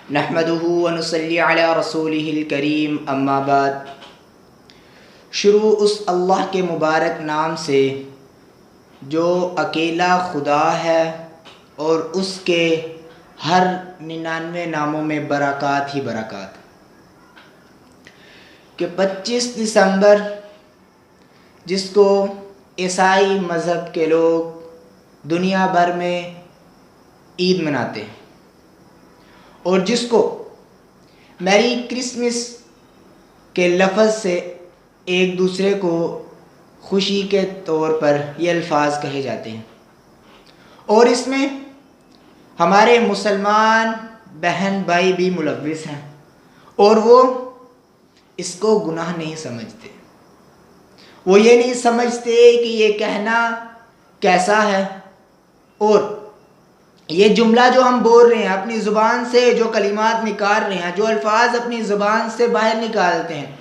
نحمدہ ونصلی علی رسولہ الکریم اما بعد۔ شروع اس اللہ کے مبارک نام سے جو اکیلا خدا ہے اور اس کے ہر 99 ناموں میں برکات ہی برکات، کہ 25 دسمبر جس کو عیسائی مذہب کے لوگ دنیا بھر میں عید مناتے ہیں اور جس کو میری کرسمس کے لفظ سے ایک دوسرے کو خوشی کے طور پر یہ الفاظ کہے جاتے ہیں، اور اس میں ہمارے مسلمان بہن بھائی بھی ملوث ہیں اور وہ اس کو گناہ نہیں سمجھتے۔ وہ یہ نہیں سمجھتے کہ یہ کہنا کیسا ہے، اور یہ جملہ جو ہم بول رہے ہیں اپنی زبان سے، جو کلمات نکال رہے ہیں، جو الفاظ اپنی زبان سے باہر نکالتے ہیں،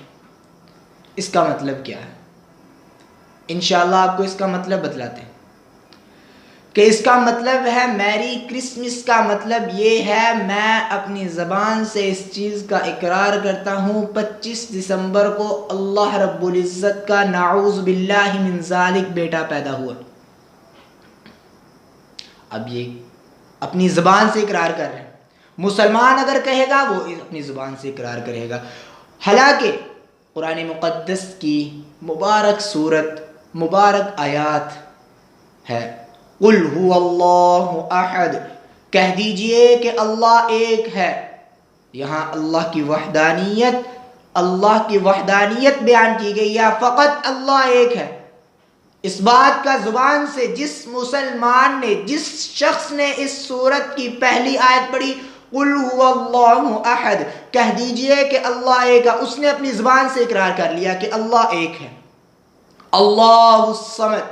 اس کا مطلب کیا ہے؟ انشاءاللہ آپ کو اس کا مطلب بتلاتے ہیں کہ اس کا مطلب ہے میری کرسمس کا مطلب یہ ہے، میں اپنی زبان سے اس چیز کا اقرار کرتا ہوں 25 دسمبر کو اللہ رب العزت کا نعوذ باللہ من ذالک بیٹا پیدا ہوا۔ اب یہ اپنی زبان سے اقرار کر رہے ہیں۔ مسلمان اگر کہے گا وہ اپنی زبان سے اقرار کرے گا، حالانکہ قرآن مقدس کی مبارک صورت، مبارک آیات ہے، قل هو اللہ احد، کہہ دیجئے کہ اللہ ایک ہے۔ یہاں اللہ کی وحدانیت بیان کی گئی ہے، فقط اللہ ایک ہے۔ اس بات کا زبان سے جس مسلمان نے، جس شخص نے اس سورت کی پہلی آیت پڑھی قل هو اللہ احد، کہہ دیجئے کہ اللہ ایک ہے، اس نے اپنی زبان سے اقرار کر لیا کہ اللہ ایک ہے۔ اللہ الصمد،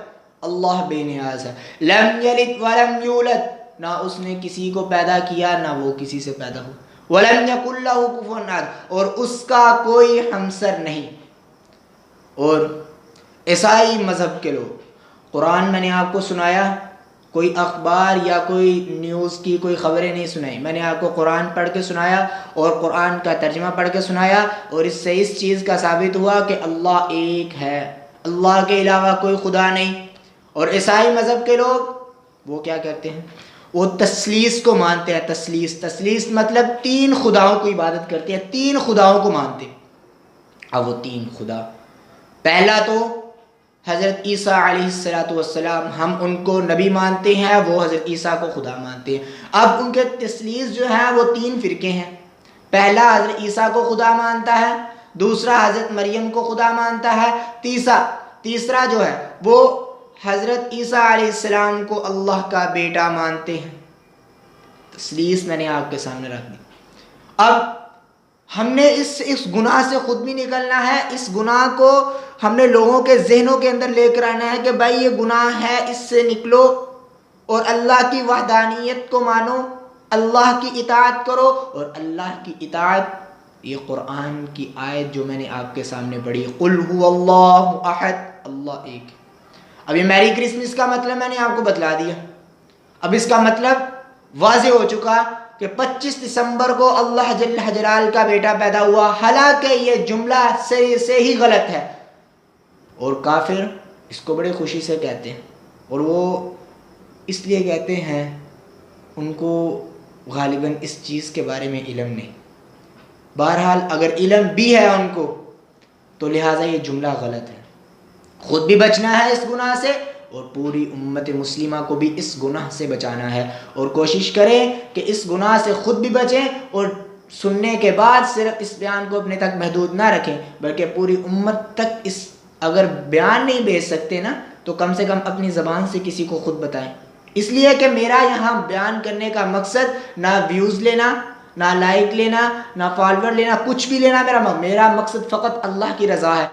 اللہ بے نیاز ہے۔ لم یلد ولم یولد، نہ اس نے کسی کو پیدا کیا نہ وہ کسی سے پیدا ہو۔ ولم یکن لہ کفوا احد، اور اس کا کوئی ہمسر نہیں۔ اور عیسائی مذہب کے لوگ، قرآن میں نے آپ کو سنایا، کوئی اخبار یا کوئی نیوز کی کوئی خبریں نہیں سنائی، میں نے آپ کو قرآن پڑھ کے سنایا اور قرآن کا ترجمہ پڑھ کے سنایا، اور اس سے اس چیز کا ثابت ہوا کہ اللہ ایک ہے، اللہ کے علاوہ کوئی خدا نہیں۔ اور عیسائی مذہب کے لوگ وہ کیا کہتے ہیں؟ وہ تثلیث کو مانتے ہیں۔ تثلیث مطلب 3 خداؤں کو عبادت کرتے ہیں، 3 خداؤں کو مانتے ہیں۔ اب وہ 3 خدا، پہلا تو حضرت عیسیٰ علیہ السلام، ہم ان کو نبی مانتے ہیں، وہ حضرت عیسیٰ کو خدا مانتے ہیں۔ اب ان کے تثلیث جو ہے وہ 3 فرقے ہیں۔ پہلا حضرت عیسیٰ کو خدا مانتا ہے، دوسرا حضرت مریم کو خدا مانتا ہے، تیسرا جو ہے وہ حضرت عیسیٰ علیہ السلام کو اللہ کا بیٹا مانتے ہیں۔ تثلیث میں نے آپ کے سامنے رکھ دی۔ اب ہم نے اس گناہ سے خود بھی نکلنا ہے، اس گناہ کو ہم نے لوگوں کے ذہنوں کے اندر لے کر آنا ہے کہ بھائی یہ گناہ ہے، اس سے نکلو اور اللہ کی وحدانیت کو مانو، اللہ کی اطاعت کرو۔ اور اللہ کی اطاعت، یہ قرآن کی آیت جو میں نے آپ کے سامنے پڑھی، قل هو اللہ احد، اللہ ایک ہے۔ اب یہ میری کرسمس کا مطلب میں نے آپ کو بتلا دیا۔ اب اس کا مطلب واضح ہو چکا کہ 25 دسمبر کو اللہ جل جلال کا بیٹا پیدا ہوا، حالانکہ یہ جملہ سے ہی غلط ہے، اور کافر اس کو بڑے خوشی سے کہتے ہیں، اور وہ اس لیے کہتے ہیں ان کو غالباً اس چیز کے بارے میں علم نہیں۔ بہرحال اگر علم بھی ہے ان کو تو لہٰذا یہ جملہ غلط ہے۔ خود بھی بچنا ہے اس گناہ سے، اور پوری امت مسلمہ کو بھی اس گناہ سے بچانا ہے، اور کوشش کریں کہ اس گناہ سے خود بھی بچیں، اور سننے کے بعد صرف اس بیان کو اپنے تک محدود نہ رکھیں بلکہ پوری امت تک اس، اگر بیان نہیں بھیج سکتے نا تو کم سے کم اپنی زبان سے کسی کو خود بتائیں۔ اس لیے کہ میرا یہاں بیان کرنے کا مقصد نہ ویوز لینا، نہ لائک لینا، نہ فالوور لینا، کچھ بھی لینا، میرا مقصد فقط اللہ کی رضا ہے۔